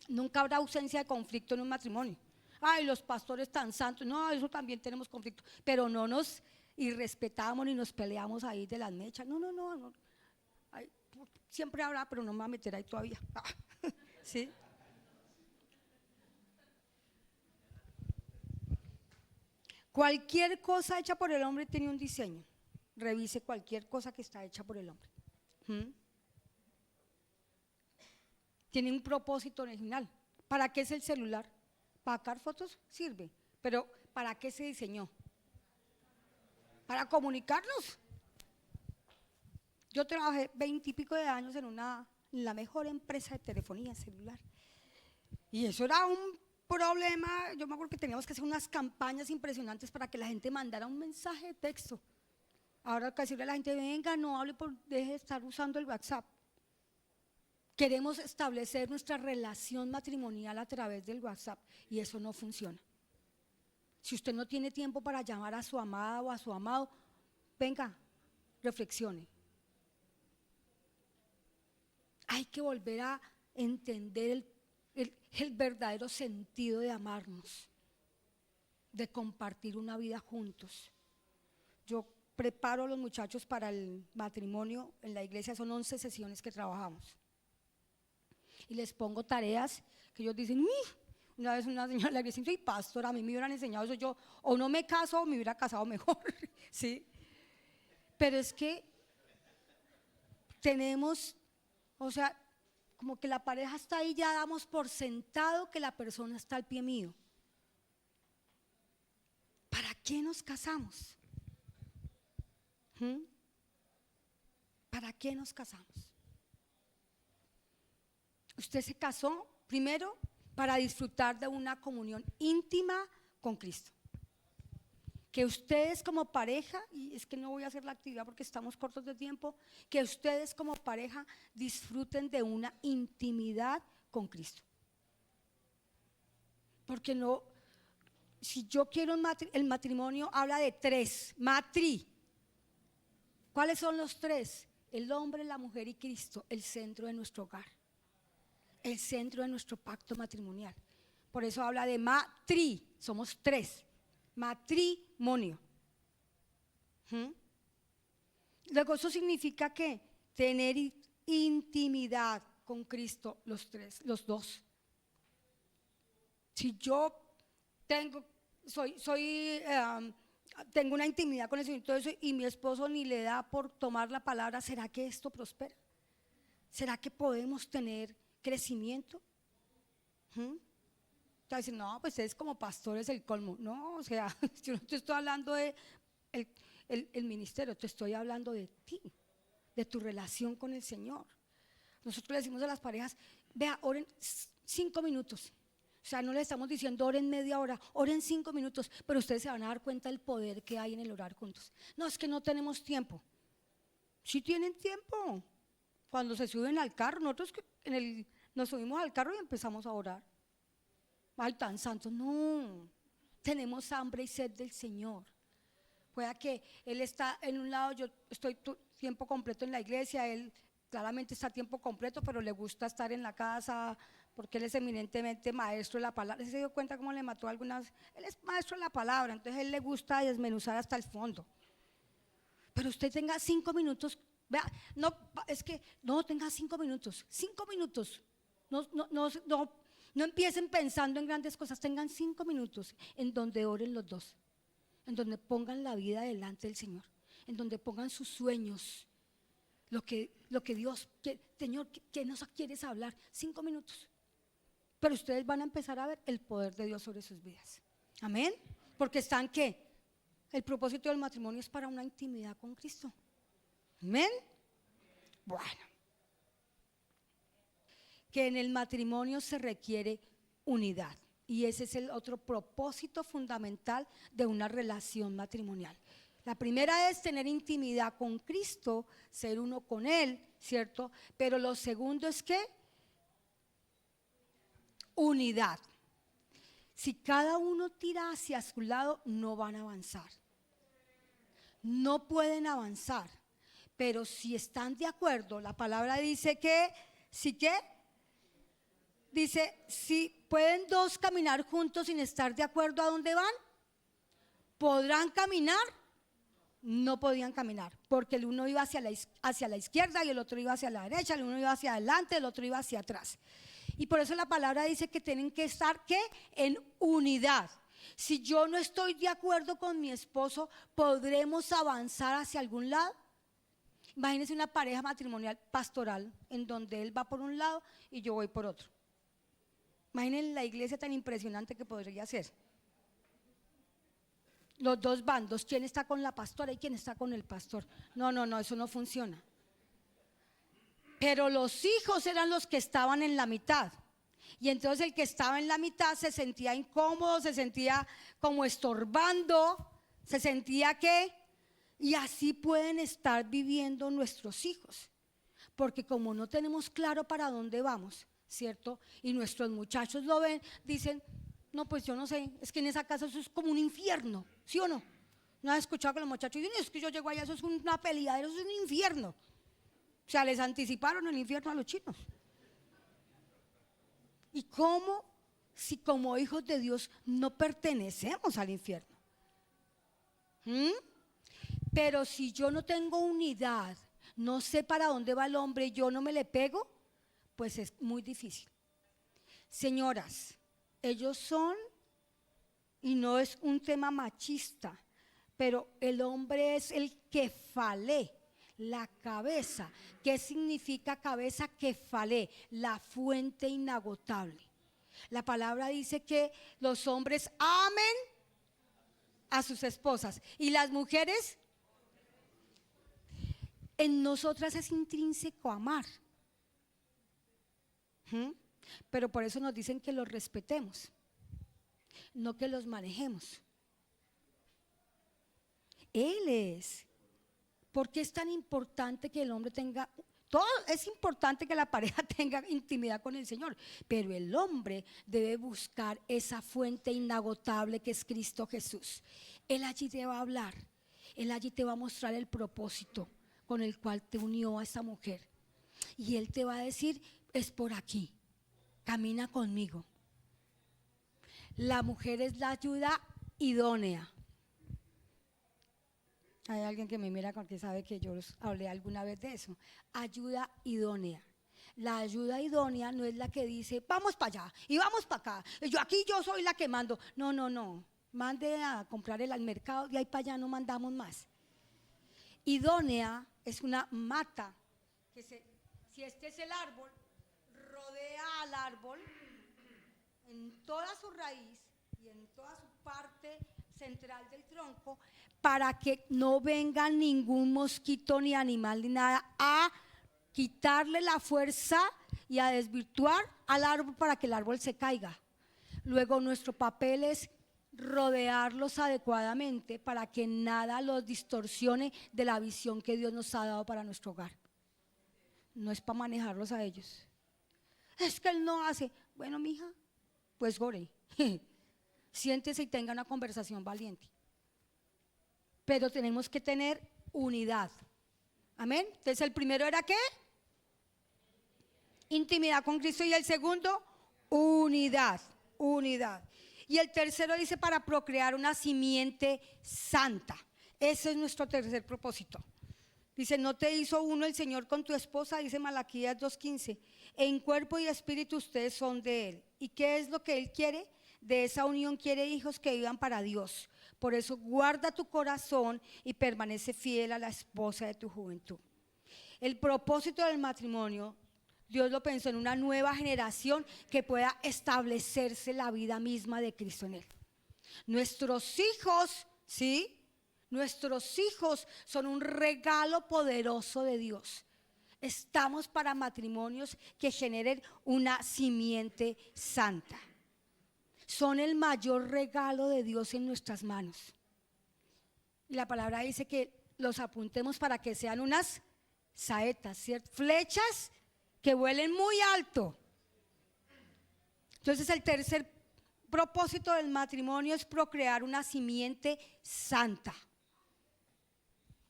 Nunca habrá ausencia de conflicto en un matrimonio. Ay, los pastores tan santos. No, eso también tenemos conflicto. Pero no nos irrespetamos ni nos peleamos ahí de las mechas. No. Ay, siempre habrá, pero no me voy a meter ahí todavía. ¿Sí? Cualquier cosa hecha por el hombre tiene un diseño. Revise cualquier cosa que está hecha por el hombre. Tiene un propósito original. ¿Para qué es el celular? ¿Para sacar fotos? Sirve. Pero ¿para qué se diseñó? Para comunicarnos. Yo trabajé 20 y pico de años en la mejor empresa de telefonía celular. Y eso era un problema. Yo me acuerdo que teníamos que hacer unas campañas impresionantes para que la gente mandara un mensaje de texto. Ahora que decirle a la gente, venga, no hable, deje de estar usando el WhatsApp. Queremos establecer nuestra relación matrimonial a través del WhatsApp y eso no funciona. Si usted no tiene tiempo para llamar a su amada o a su amado, venga, reflexione. Hay que volver a entender el verdadero sentido de amarnos, de compartir una vida juntos. Yo preparo a los muchachos para el matrimonio en la iglesia, son 11 sesiones que trabajamos. Y les pongo tareas que ellos dicen, una vez una señora de la iglesia dice, pastor, a mí me hubieran enseñado eso, yo o no me caso o me hubiera casado mejor. ¿Sí? Pero es que tenemos, o sea, como que la pareja está ahí, ya damos por sentado que la persona está al pie mío. ¿Para qué nos casamos? ¿Para qué nos casamos? Usted se casó primero para disfrutar de una comunión íntima con Cristo. Que ustedes como pareja, y es que no voy a hacer la actividad porque estamos cortos de tiempo, que ustedes como pareja disfruten de una intimidad con Cristo. Porque no, si yo quiero el matrimonio habla de 3, matri. ¿Cuáles son los 3? El hombre, la mujer y Cristo, el centro de nuestro hogar. El centro de nuestro pacto matrimonial. Por eso habla de matri, somos 3, matrimonio. Luego eso significa que tener intimidad con Cristo los tres, los dos. Si yo tengo, tengo una intimidad con el Señor y todo eso, y mi esposo ni le da por tomar la palabra, ¿será que esto prospera? ¿Será que podemos tener crecimiento? Entonces, no, pues es como pastor, es el colmo. No, o sea, yo no te estoy hablando de el ministerio, te estoy hablando de ti, de tu relación con el Señor. Nosotros le decimos a las parejas, vea, oren 5 minutos. O sea, no le estamos diciendo oren media hora, oren 5 minutos, pero ustedes se van a dar cuenta del poder que hay en el orar juntos. No, es que no tenemos tiempo. Sí tienen tiempo. Cuando se suben al carro, nosotros nos subimos al carro y empezamos a orar. Ay, tan santos, no. Tenemos hambre y sed del Señor. Pueda que Él está en un lado, yo estoy tiempo completo en la iglesia, Él claramente está a tiempo completo, pero le gusta estar en la casa porque Él es eminentemente maestro de la palabra. ¿Se dio cuenta cómo le mató a algunas? Él es maestro de la palabra, entonces Él le gusta desmenuzar hasta el fondo. Pero usted tenga 5 minutos, vea, no, es que no tenga 5 minutos, 5 minutos, no empiecen pensando en grandes cosas, tengan 5 minutos en donde oren los dos, en donde pongan la vida delante del Señor, en donde pongan sus sueños, lo que Dios, Señor, ¿qué nos quieres hablar? 5 minutos. Pero ustedes van a empezar a ver el poder de Dios sobre sus vidas. Amén. Porque están ¿qué? El propósito del matrimonio es para una intimidad con Cristo. Amén. Bueno. Que en el matrimonio se requiere unidad. Y ese es el otro propósito fundamental de una relación matrimonial. La primera es tener intimidad con Cristo, ser uno con Él, ¿cierto? Pero lo segundo es que unidad. Si cada uno tira hacia su lado, no van a avanzar. No pueden avanzar. Pero si están de acuerdo, la palabra dice que, ¿sí qué? Dice, si pueden dos caminar juntos sin estar de acuerdo a dónde van, ¿podrán caminar? No podían caminar, porque el uno iba hacia la izquierda y el otro iba hacia la derecha, el uno iba hacia adelante, el otro iba hacia atrás. Y por eso la palabra dice que tienen que estar ¿qué? En unidad. Si yo no estoy de acuerdo con mi esposo, ¿podremos avanzar hacia algún lado? Imagínense una pareja matrimonial pastoral en donde él va por un lado y yo voy por otro. Imaginen la iglesia tan impresionante que podría ser. Los dos bandos, ¿quién está con la pastora y quién está con el pastor? No, eso no funciona. Pero los hijos eran los que estaban en la mitad. Y entonces el que estaba en la mitad se sentía incómodo, se sentía como estorbando, se sentía que… Y así pueden estar viviendo nuestros hijos. Porque como no tenemos claro para dónde vamos, ¿cierto? Y nuestros muchachos lo ven, dicen, no, pues yo no sé, es que en esa casa eso es como un infierno, ¿sí o no? ¿No has escuchado que los muchachos dicen, es que yo llego allá, eso es una peleadera, eso es un infierno? O sea, les anticiparon el infierno a los chinos. ¿Y cómo? Si como hijos de Dios no pertenecemos al infierno. Pero si yo no tengo unidad, no sé para dónde va el hombre, yo no me le pego, pues es muy difícil. Señoras, ellos son, y no es un tema machista, pero el hombre es el kefalé, la cabeza. ¿Qué significa cabeza? Kefalé, la fuente inagotable. La palabra dice que los hombres amen a sus esposas y las mujeres, en nosotras es intrínseco amar. Pero por eso nos dicen que los respetemos, no que los manejemos. Él es. ¿Por qué es tan importante que el hombre tenga? Todo es importante que la pareja tenga intimidad con el Señor, pero el hombre debe buscar esa fuente inagotable que es Cristo Jesús. Él allí te va a hablar, Él allí te va a mostrar el propósito con el cual te unió a esa mujer. Y Él te va a decir, es por aquí, camina conmigo. La mujer es la ayuda idónea. Hay alguien que me mira porque sabe que yo hablé alguna vez de eso. Ayuda idónea. La ayuda idónea no es la que dice, vamos para allá y vamos para acá. Yo soy la que mando. No, no, no. Mande a comprar al mercado, de ahí para allá no mandamos más. Idónea es una mata que si este es el árbol, rodea al árbol en toda su raíz y en toda su parte central del tronco, para que no venga ningún mosquito ni animal ni nada a quitarle la fuerza y a desvirtuar al árbol para que el árbol se caiga. Luego nuestro papel es rodearlos adecuadamente para que nada los distorsione de la visión que Dios nos ha dado para nuestro hogar. No es para manejarlos a ellos. Es que él no hace. Bueno, mija, pues ore. Siéntese y tenga una conversación valiente. Pero tenemos que tener unidad. Amén. Entonces el primero era ¿qué? Intimidad con Cristo. Y el segundo, unidad. Unidad. Y el tercero dice para procrear una simiente santa. Ese es nuestro tercer propósito. Dice, no te hizo uno el Señor con tu esposa, dice Malaquías 2:15. En cuerpo y espíritu ustedes son de Él. ¿Y qué es lo que Él quiere? De esa unión quiere hijos que vivan para Dios. Por eso guarda tu corazón y permanece fiel a la esposa de tu juventud. El propósito del matrimonio, Dios lo pensó en una nueva generación que pueda establecerse la vida misma de Cristo en él. Nuestros hijos, ¿sí? Nuestros hijos son un regalo poderoso de Dios. Estamos para matrimonios que generen una simiente santa. Son el mayor regalo de Dios en nuestras manos. Y la palabra dice que los apuntemos para que sean unas saetas, ¿cierto? Flechas que vuelen muy alto. Entonces el tercer propósito del matrimonio es procrear una simiente santa.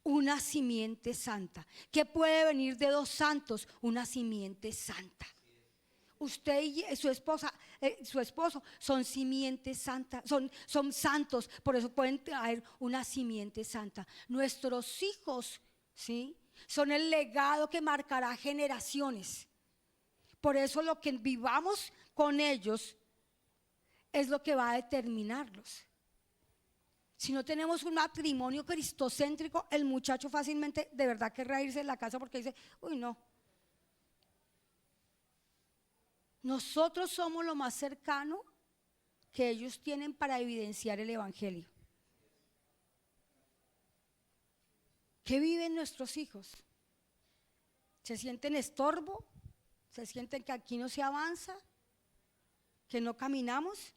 Una simiente santa. ¿Qué puede venir de dos santos? Una simiente santa. Usted y su esposa, su esposo son simientes santas, son santos, por eso pueden traer una simiente santa. Nuestros hijos, ¿sí?, son el legado que marcará generaciones. Por eso lo que vivamos con ellos es lo que va a determinarlos. Si no tenemos un matrimonio cristocéntrico, el muchacho fácilmente de verdad querrá irse de la casa porque dice, uy, no. Nosotros somos lo más cercano que ellos tienen para evidenciar el evangelio. ¿Qué viven nuestros hijos? ¿Se sienten estorbo? ¿Se sienten que aquí no se avanza? ¿Que no caminamos?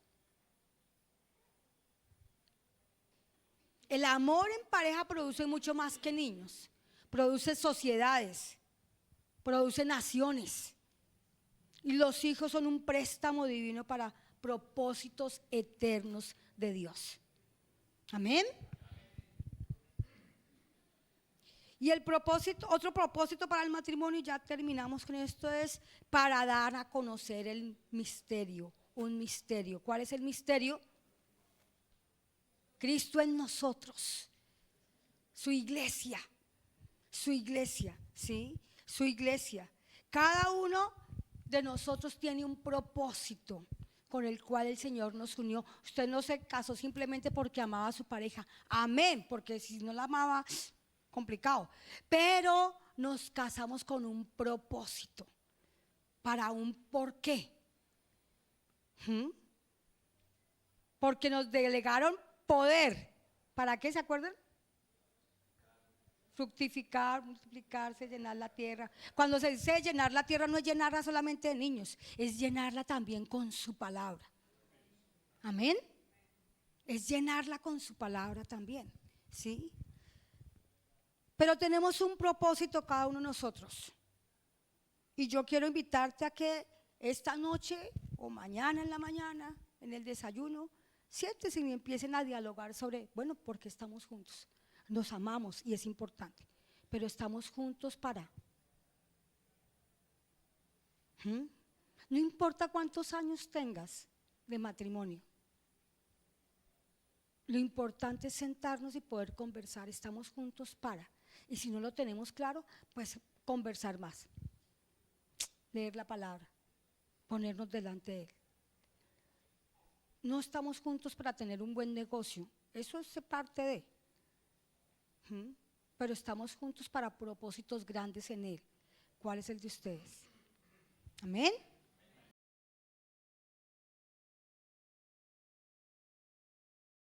El amor en pareja produce mucho más que niños. Produce sociedades, produce naciones. Y los hijos son un préstamo divino para propósitos eternos de Dios. Amén. Y el propósito, otro propósito para el matrimonio, ya terminamos con esto, es para dar a conocer el misterio, un misterio. ¿Cuál es el misterio? Cristo en nosotros, su iglesia, ¿sí? Su iglesia. Cada uno de nosotros tiene un propósito con el cual el Señor nos unió. Usted no se casó simplemente porque amaba a su pareja. Amén, porque si no la amaba, complicado. Pero nos casamos con un propósito, para un porqué. Porque nos delegaron poder. ¿Para qué se acuerdan? Fructificar, multiplicarse, llenar la tierra. Cuando se dice llenar la tierra, no es llenarla solamente de niños, es llenarla también con su palabra. Amén. Es llenarla con su palabra también, ¿sí? Pero tenemos un propósito cada uno de nosotros. Y yo quiero invitarte a que esta noche o mañana en la mañana, en el desayuno, siéntense y empiecen a dialogar sobre, bueno, ¿por qué estamos juntos? Nos amamos y es importante, pero estamos juntos para. No importa cuántos años tengas de matrimonio. Lo importante es sentarnos y poder conversar. Estamos juntos para. Y si no lo tenemos claro, pues conversar más. leer la palabra, ponernos delante de Él. No estamos juntos para tener un buen negocio, eso es parte de, pero estamos juntos para propósitos grandes en Él. ¿Cuál es el de ustedes? Amén.